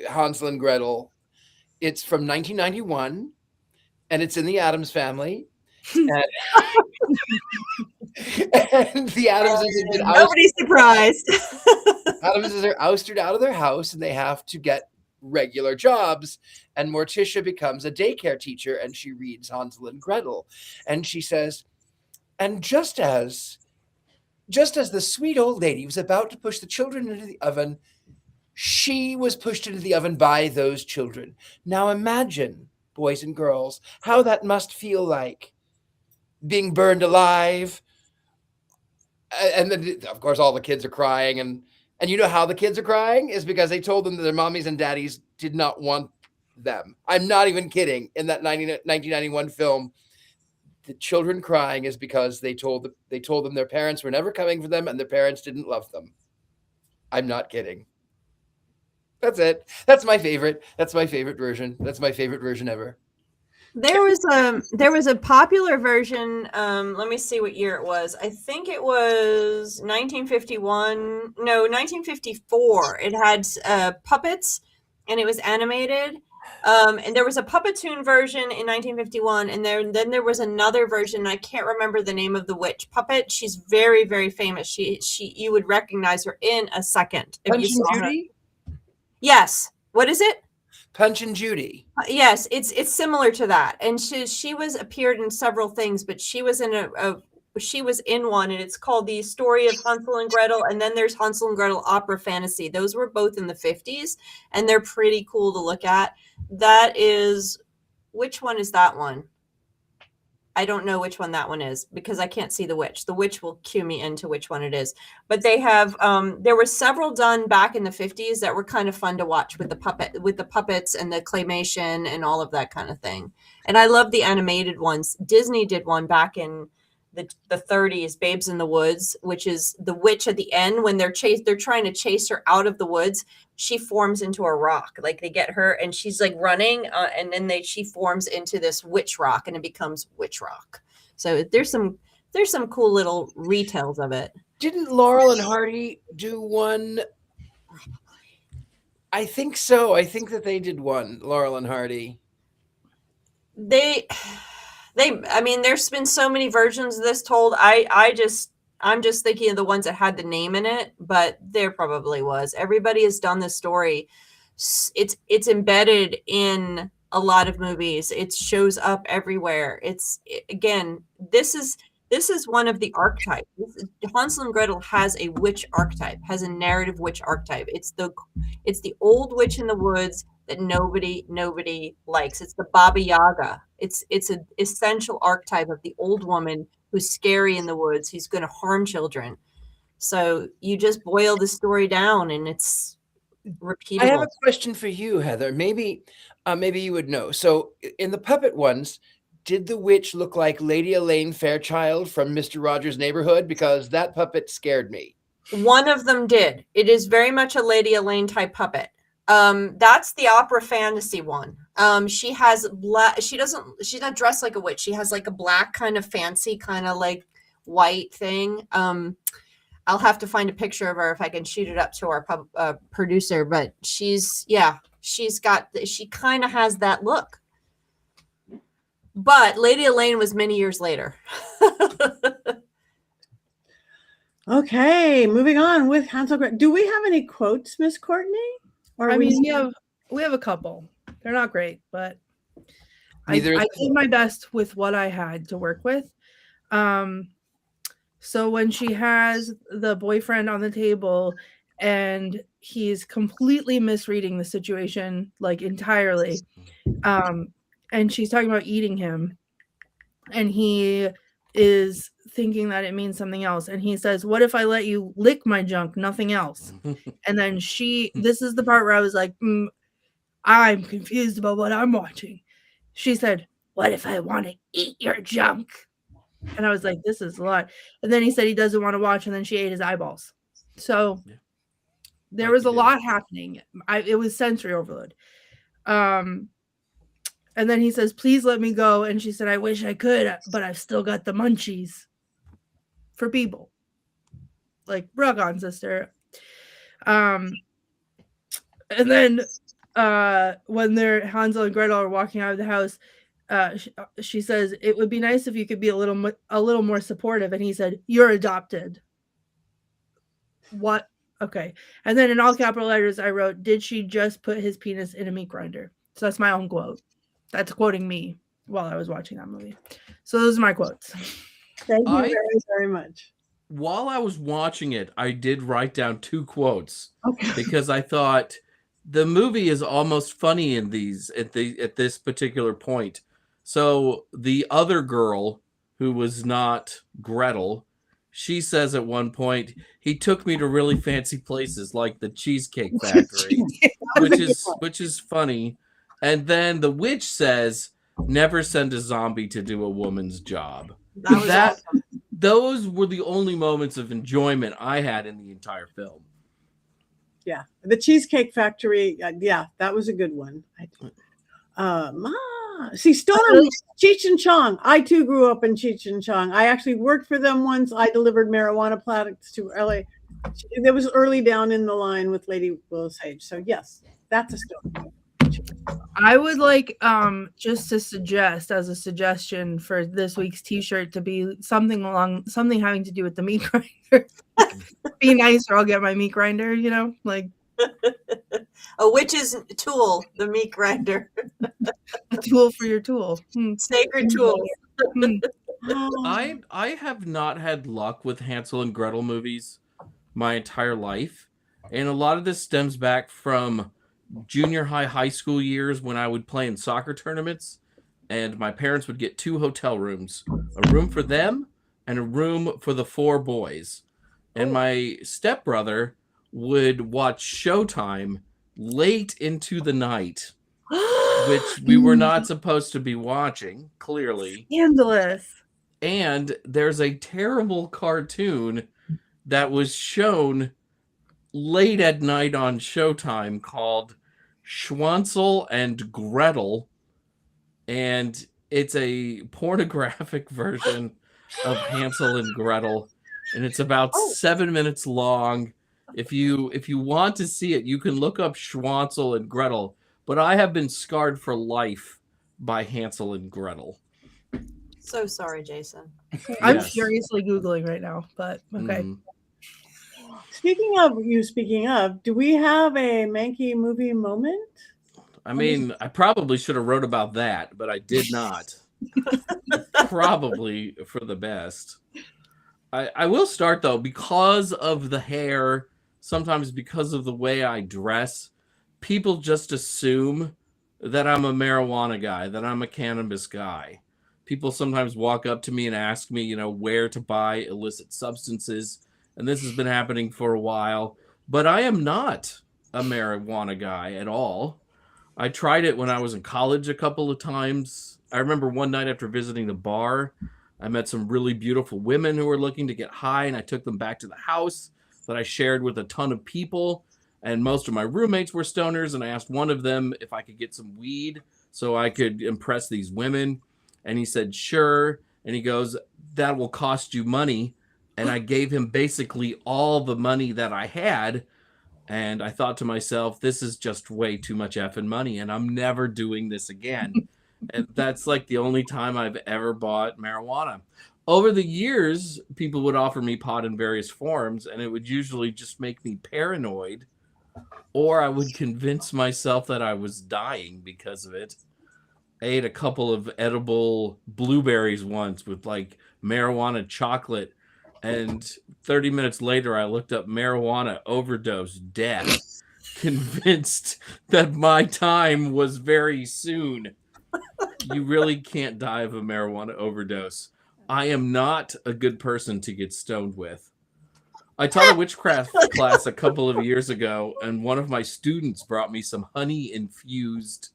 Hansel and Gretel. It's from 1991, and it's in the Addams Family. And, and the Adamses have been Nobody's surprised. Adamses are ousted out of their house, and they have to get regular jobs. And Morticia becomes a daycare teacher, and she reads Hansel and Gretel, and she says, "And just as the sweet old lady was about to push the children into the oven, she was pushed into the oven by those children. Now imagine, boys and girls, how that must feel like, being burned alive." And then, of course, all the kids are crying. And you know how the kids are crying is because they told them that their mommies and daddies did not want them. I'm not even kidding. In that 1991 film, the children crying is because they told them their parents were never coming for them and their parents didn't love them. I'm not kidding. That's it. That's my favorite. That's my favorite version. That's my favorite version ever. There was a popular version. Let me see what year it was. I think it was 1951. No, 1954. It had puppets, and it was animated. And there was a Puppetoon version in 1951, and then there was another version. I can't remember the name of the witch puppet. She's very, very famous. She you would recognize her in a second if Punch you and saw Judy? her. Yes. What is it? Punch and Judy. Yes, it's similar to that, and she was appeared in several things, but she was in she was in one, and it's called The Story of Hansel and Gretel, and then there's Hansel and Gretel Opera Fantasy. Those were both in the 50s, and they're pretty cool to look at. That is, which one is that one? I don't know which one that one is because I can't see the witch. The witch will cue me into which one it is. But they have there were several done back in the 50s that were kind of fun to watch with the puppets and the claymation and all of that kind of thing. And I love the animated ones. Disney did one back in the 30s, Babes in the Woods, which is the witch at the end when they're trying to chase her out of the woods. She forms into a rock. Like they get her and she's like running and then she forms into this witch rock and it becomes Witch Rock. So there's some cool little retells of it. Didn't Laurel and Hardy do one? I think so. I think that they did one, Laurel and Hardy. I mean, there's been so many versions of this told. I'm just thinking of the ones that had the name in it, but there probably was. Everybody has done this story. It's embedded in a lot of movies. It shows up everywhere. Again, this is one of the archetypes. Hansel and Gretel has a witch archetype, has a narrative witch archetype. It's the old witch in the woods that nobody likes. It's the Baba Yaga. It's an essential archetype of the old woman who's scary in the woods, who's going to harm children. So you just boil the story down, and it's repeatable. I have a question for you, Heather. Maybe you would know. So in the puppet ones, did the witch look like Lady Elaine Fairchild from Mr. Rogers' Neighborhood? Because that puppet scared me. One of them did. It is very much a Lady Elaine type puppet. That's the Opera Fantasy one. She has she's not dressed like a witch. She has like a black kind of fancy kind of like white thing. I'll have to find a picture of her if I can shoot it up to our producer, but she kind of has that look. But Lady Elaine was many years later. Okay, moving on with Hansel Gretel. Do we have any quotes, Miss Courtney? Or we have a couple. They're not great, but I did my best with what I had to work with. So when she has the boyfriend on the table and he's completely misreading the situation, like entirely, and she's talking about eating him, and he is thinking that it means something else, and he says, "What if I let you lick my junk, nothing else?" And then this is the part where I was like, I'm confused about what I'm watching. She said, "What if I want to eat your junk?" And I was like, this is a lot. And then he said he doesn't want to watch, and then she ate his eyeballs. So There Like was you a do. lot happening. It was sensory overload. And then he says, "Please let me go." And she said, "I wish I could, but I've still got the munchies for people." Like, rock on, sister. And then when Hansel and Gretel are walking out of the house, she says, "It would be nice if you could be a little more supportive." And he said, "You're adopted." What? Okay. And then in all capital letters, I wrote, "Did she just put his penis in a meat grinder?" So that's my own quote. That's quoting me while I was watching that movie. So those are my quotes. Thank you I- very, very much. While I was watching it, I did write down 2 quotes Okay. because I thought the movie is almost funny in these at this particular point. So the other girl who was not Gretel, she says at one point, "He took me to really fancy places like the Cheesecake Factory," which is funny. And then the witch says, "Never send a zombie to do a woman's job." That was awesome. Those were the only moments of enjoyment I had in the entire film. Yeah, the Cheesecake Factory. Yeah, that was a good one. See, Stoner, Cheech and Chong. I too grew up in Cheech and Chong. I actually worked for them once. I delivered marijuana products to LA. It was early down in the line with Lady Willis Sage. So yes, that's a Stoner. I would like just to suggest as a suggestion for this week's t-shirt to be something having to do with the meat grinder. Be nice or I'll get my meat grinder, like A witch's tool, the meat grinder. a tool for your tool. Sacred tool. I have not had luck with Hansel and Gretel movies my entire life. And a lot of this stems back from junior high school years when I would play in soccer tournaments, and my parents would get 2 hotel rooms, a room for them and a room for the 4 boys. And my stepbrother would watch Showtime late into the night, which we were not supposed to be watching, clearly. Scandalous. And there's a terrible cartoon that was shown late at night on Showtime called Hansel and Gretel, and it's a pornographic version of Hansel and Gretel, and it's about 7 minutes long. If you want to see it, you can look up Hansel and Gretel, but I have been scarred for life by Hansel and Gretel. So sorry, Jason. I'm Yes. furiously Googling right now, but okay. Speaking of, do we have a Mankey movie moment? I mean, I probably should have wrote about that, but I did not. Probably for the best. I will start, though, because of the hair, sometimes because of the way I dress, people just assume that I'm a marijuana guy, that I'm a cannabis guy. People sometimes walk up to me and ask me, where to buy illicit substances, and this has been happening for a while, but I am not a marijuana guy at all. I tried it when I was in college a couple of times. I remember one night after visiting the bar, I met some really beautiful women who were looking to get high, and I took them back to the house that I shared with a ton of people, and most of my roommates were stoners, and I asked one of them if I could get some weed so I could impress these women, and he said, sure, and he goes, that will cost you money, and I gave him basically all the money that I had, and I thought to myself, this is just way too much effing money, and I'm never doing this again. And that's like the only time I've ever bought marijuana. Over the years, people would offer me pot in various forms, and it would usually just make me paranoid, or I would convince myself that I was dying because of it. I ate a couple of edible blueberries once with like marijuana chocolate, and 30 minutes later, I looked up marijuana overdose death, convinced that my time was very soon. You really can't die of a marijuana overdose. I am not a good person to get stoned with. I taught a witchcraft class a couple of years ago, and one of my students brought me some honey infused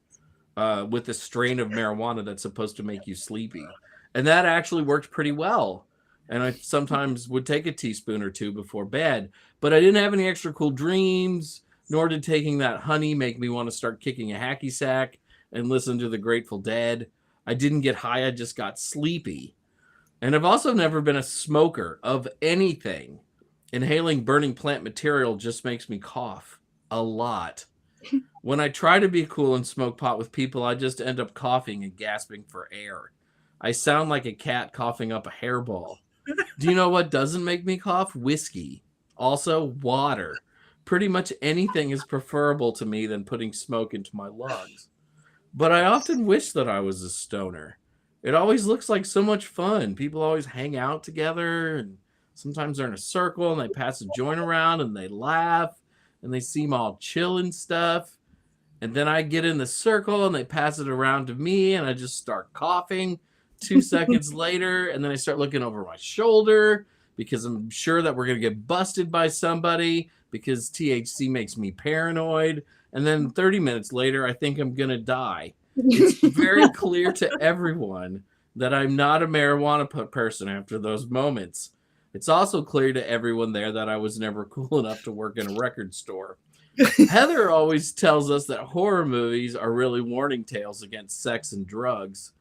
with a strain of marijuana that's supposed to make you sleepy. And that actually worked pretty well. and I sometimes would take a teaspoon or two before bed, but I didn't have any extra cool dreams, nor did taking that honey make me want to start kicking a hacky sack and listen to the Grateful Dead. I didn't get high, I just got sleepy. And I've also never been a smoker of anything. Inhaling burning plant material just makes me cough a lot. When I try to be cool and smoke pot with people, I just end up coughing and gasping for air. I sound like a cat coughing up a hairball. Do you know what doesn't make me cough? Whiskey. Also, water. Pretty much anything is preferable to me than putting smoke into my lungs. But I often wish that I was a stoner. It always looks like so much fun. People always hang out together, and sometimes they're in a circle and they pass a joint around and they laugh and they seem all chill and stuff. And then I get in the circle and they pass it around to me and I just start coughing 2 seconds later. And then I start looking over my shoulder because I'm sure that we're going to get busted by somebody because THC makes me paranoid. And then 30 minutes later, I think I'm going to die. It's very clear to everyone that I'm not a marijuana person after those moments. It's also clear to everyone there that I was never cool enough to work in a record store. Heather always tells us that horror movies are really warning tales against sex and drugs.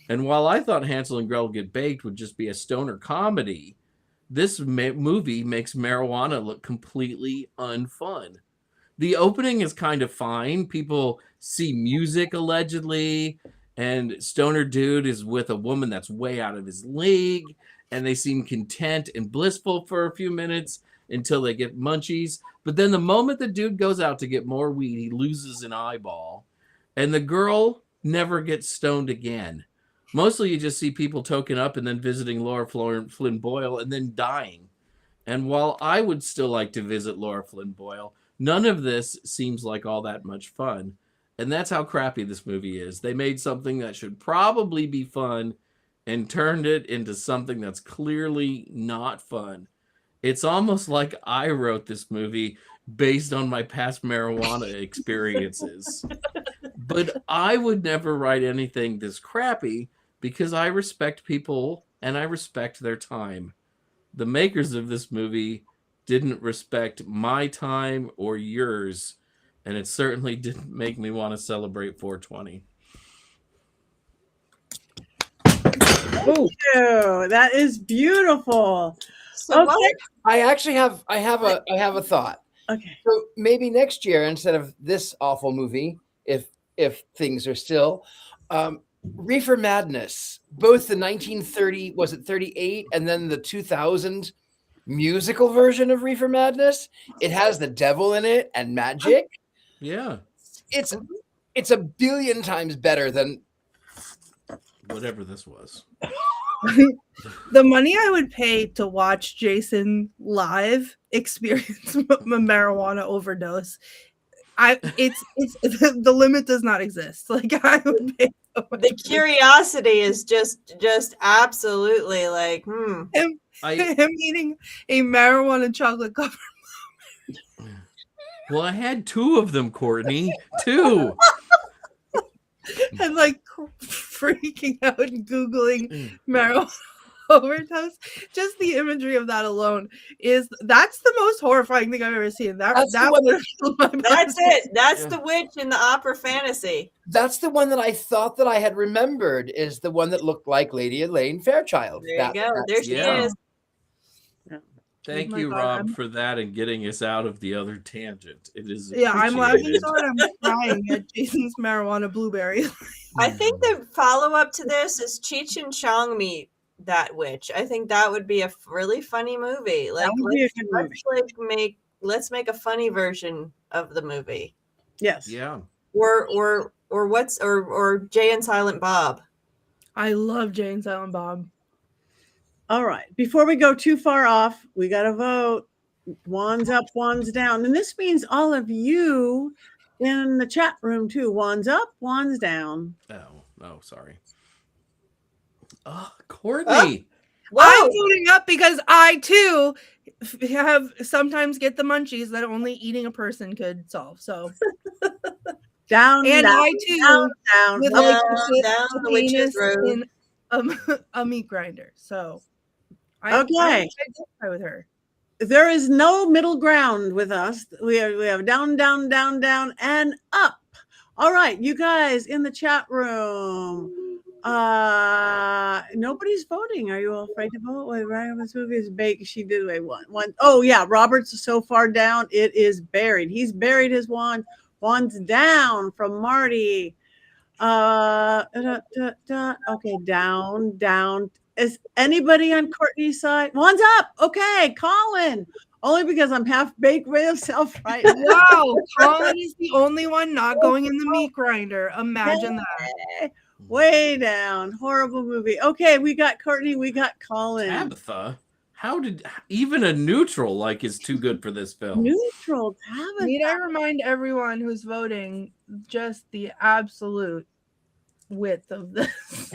And while I thought Hansel and Gretel Get Baked would just be a stoner comedy, this movie makes marijuana look completely unfun. The opening is kind of fine. People see music allegedly, and stoner dude is with a woman that's way out of his league, and they seem content and blissful for a few minutes until they get munchies. But then the moment the dude goes out to get more weed, he loses an eyeball, and the girl never gets stoned again. Mostly you just see people token up and then visiting Laura Flynn Boyle and then dying. And while I would still like to visit Laura Flynn Boyle, none of this seems like all that much fun. And that's how crappy this movie is. They made something that should probably be fun and turned it into something that's clearly not fun. It's almost like I wrote this movie based on my past marijuana experiences. But I would never write anything this crappy because I respect people and I respect their time. The makers of this movie didn't respect my time or yours, and it certainly didn't make me want to celebrate 420. Oh, that is beautiful. So Okay. what? I actually have a thought. Okay. So maybe next year, instead of this awful movie, if things are still, Reefer Madness, both the 1930, was it 38, and then the 2000 musical version of Reefer Madness. It has the devil in it and magic. Yeah. It's a billion times better than Whatever this was. The money I would pay to watch Jason live experience a marijuana overdose, it's the limit does not exist. Like I would pay so much The curiosity is just absolutely like, him eating a marijuana chocolate covered. Well, I had 2 of them, Courtney. 2. And like freaking out and Googling marijuana overdose. Just the imagery of that alone that's the most horrifying thing I've ever seen. That's that's it. That's the witch in the opera fantasy. That's the one that I thought that I had remembered is the one that looked like Lady Elaine Fairchild. There you go. There she is. Thank Oh my you, God, Rob, I'm- for that and getting us out of the other tangent. It is I'm laughing appreciated. so hard I'm crying at Jason's marijuana blueberry. I think the follow-up to this is Cheech and Chong meet that witch. I think that would be a really funny movie. Like would be a good movie. let's make a funny version of the movie. Yes. Yeah. Or Jay and Silent Bob. I love Jay and Silent Bob. All right. Before we go too far off, we got to vote. Wands up, wands down. And this means all of you in the chat room too. Wands up, wands down. Oh, sorry. Oh, Courtney. I'm voting up because I too have sometimes get the munchies that only eating a person could solve. So Down, and down, I too down. would Down, like to put down a the witch's penis road. in a meat grinder. So I Okay. identify with her. There is no middle ground with us. We have down, down, down, down, and up. All right, you guys in the chat room. Nobody's voting. Are you all afraid to vote? Wait, right, this movie is baked. She did wait one. Oh yeah, Robert's so far down. It is buried. He's buried his wand. Wand's down from Marty. Okay, down. Is anybody on Courtney's side? Wand's up. Okay, Colin. Only because I'm half baked myself right now. Wow, Colin is the only one not going in the meat grinder. Imagine that. Way down. Horrible movie. Okay, we got Courtney, we got Colin. Tabitha, how did even a neutral is too good for this film? Neutral Tabitha. Need I remind everyone who's voting just the absolute width of this?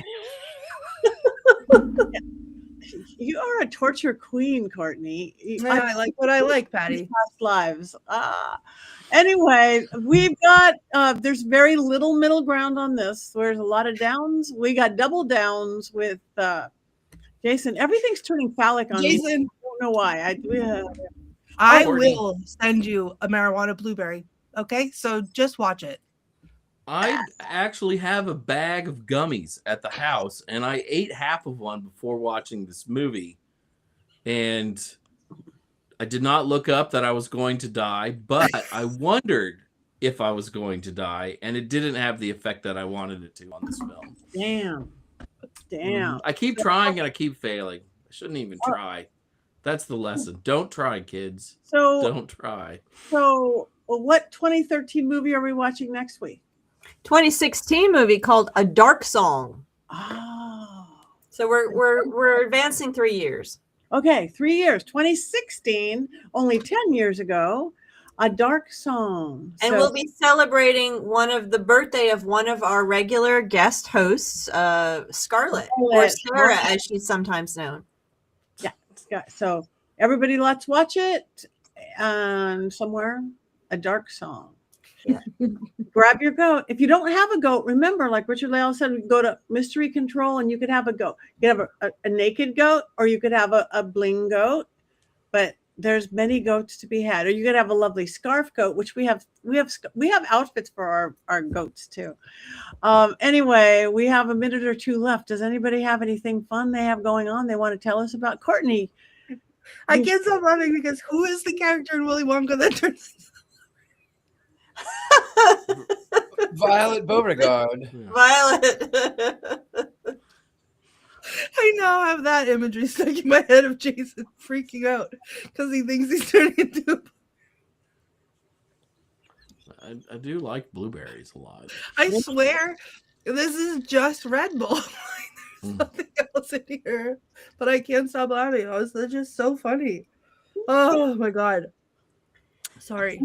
You are a torture queen, Courtney. I like what I like, Patty. Past lives. Anyway, we've got there's very little middle ground on this. There's a lot of downs. We got double downs with Jason. Everything's turning phallic on Jason, me. I don't know why. I Courtney. will send you a marijuana blueberry. Okay, so just watch it. I actually have a bag of gummies at the house, and I ate half of one before watching this movie. And I did not look up that I was going to die, but I wondered if I was going to die, and it didn't have the effect that I wanted it to on this film. Damn. I keep trying and I keep failing. I shouldn't even try. That's the lesson. Don't try, kids. Don't try. So what 2013 movie are we watching next week? 2016 movie called A Dark Song. Oh. So we're advancing 3 years. Okay, 3 years. 2016, only 10 years ago, A Dark Song. And we'll be celebrating the birthday of one of our regular guest hosts, Scarlett, or Sarah, as she's sometimes known. Yeah. So everybody, let's watch it. And somewhere, A Dark Song. Yeah. Grab your goat. If you don't have a goat, remember, like Richard-Lael said, we go to Mystery Control and you could have a goat. You could have a naked goat, or you could have a bling goat. But there's many goats to be had. Or you could have a lovely scarf goat, which we have outfits for our goats too. Anyway, we have a minute or two left. Does anybody have anything fun they have going on they want to tell us about? Courtney. I can't stop laughing because who is the character in Willy Wonka that turns Violet Beauregard. Violet. I now have that imagery stuck in my head of Jason freaking out because he thinks he's turning into I do like blueberries a lot. I swear this is just Red Bull. There's nothing else in here. But I can't stop laughing. It's just so funny. Oh my god. Sorry.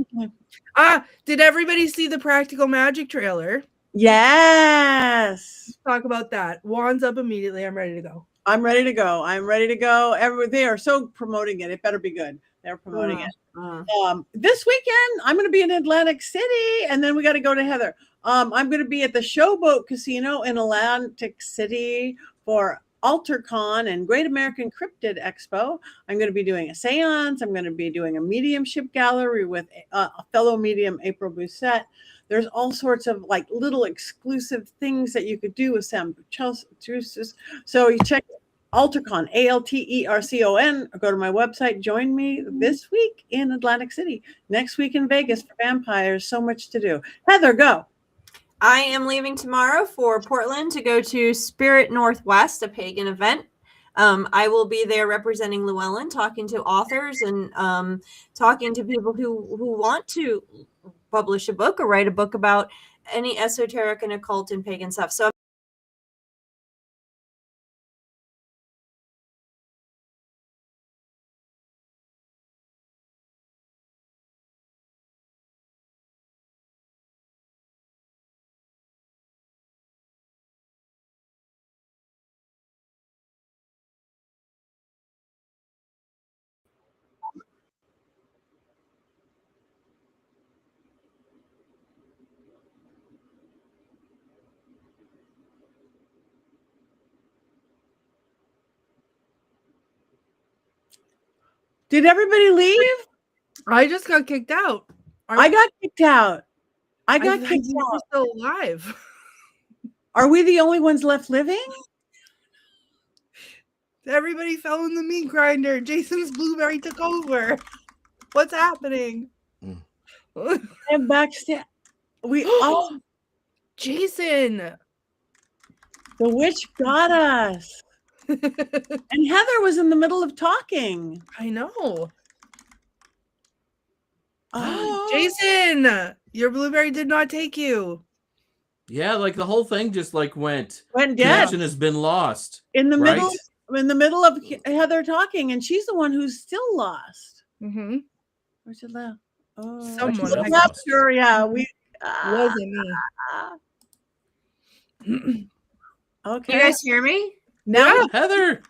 Did everybody see the Practical Magic trailer? Yes. Talk about that. Wand's up immediately. I'm ready to go. I'm ready to go. They are so promoting it. It better be good. They're promoting it. This weekend, I'm going to be in Atlantic City, and then we got to go to Heather. I'm going to be at the Showboat Casino in Atlantic City for AlterCon and Great American Cryptid Expo. I'm going to be doing a seance. I'm going to be doing a mediumship gallery with a fellow medium, April Doucette. There's all sorts of like little exclusive things that you could do with Sam juices. So you check AlterCon, ALTERCON, or go to my website. Join me this week in Atlantic City. Next week in Vegas for vampires. So much to do. Heather, go. I am leaving tomorrow for Portland to go to Spirit Northwest, a pagan event. I will be there representing Llewellyn, talking to authors and talking to people who want to publish a book or write a book about any esoteric and occult and pagan stuff. So Did everybody leave? I just got kicked out. I got kicked out. I got thought kicked you were out. still alive. Are we the only ones left living? Everybody fell in the meat grinder. Jason's blueberry took over. What's happening? I'm backstage. We all. Jason. The witch got us. And Heather was in the middle of talking. I know. Oh, Jason, your blueberry did not take you. Yeah, like the whole thing just like went went dead connection has been lost. in the right? middle of Heather talking, and she's the one who's still lost. Mm-hmm. Richard-Lael. Oh, Someone Richard-Lael I left lost. her. Yeah, we. Wasn't me. Okay. You guys hear me? Now, Heather.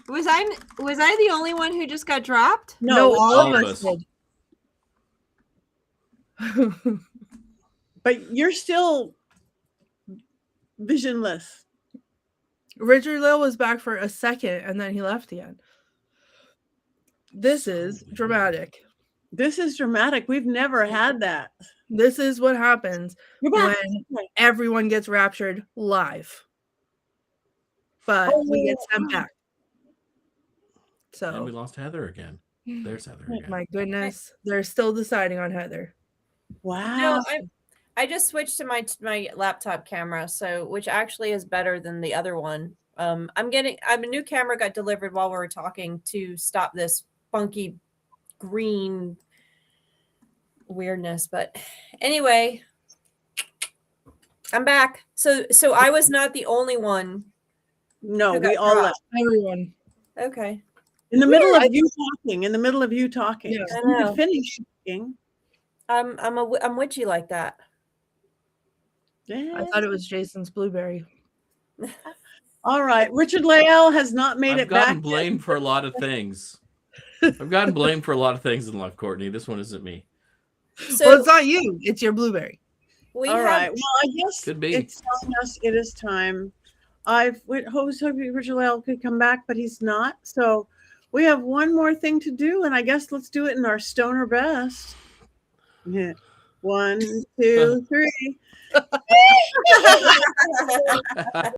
Was I the only one who just got dropped? no, all of us did. but you're still visionless. Richard-Lael was back for a second and then he left again. This is dramatic. This is dramatic. We've never had that. This is what happens You're back. when everyone gets raptured live. But we get sent back. And we So, lost Heather again. There's Heather again. my goodness, they're still deciding on Heather. Wow. No, I just switched to my laptop camera, so which actually is better than the other one. I'm a new camera got delivered while we were talking to stop this funky green weirdness. But anyway, I'm back. So I was not the only one. No, who we got all dropped. left. Everyone. Okay. In the middle of you talking. In the middle of you talking. Yeah. So I you know. could finish talking. I'm witchy like that. Yeah. I thought it was Jason's blueberry. All right. Richard-Lael has not made I've it back. gotten blamed for a lot of things. I've gotten blamed for a lot of things in life, Courtney. This one isn't me. So Well, it's not you. It's your blueberry. we All have right. Well, I guess Could be. it's telling us it is time. I was hoping Richard-Lael could come back, but he's not. So we have one more thing to do, and I guess let's do it in our stoner best. Yeah. 1, 2, 3.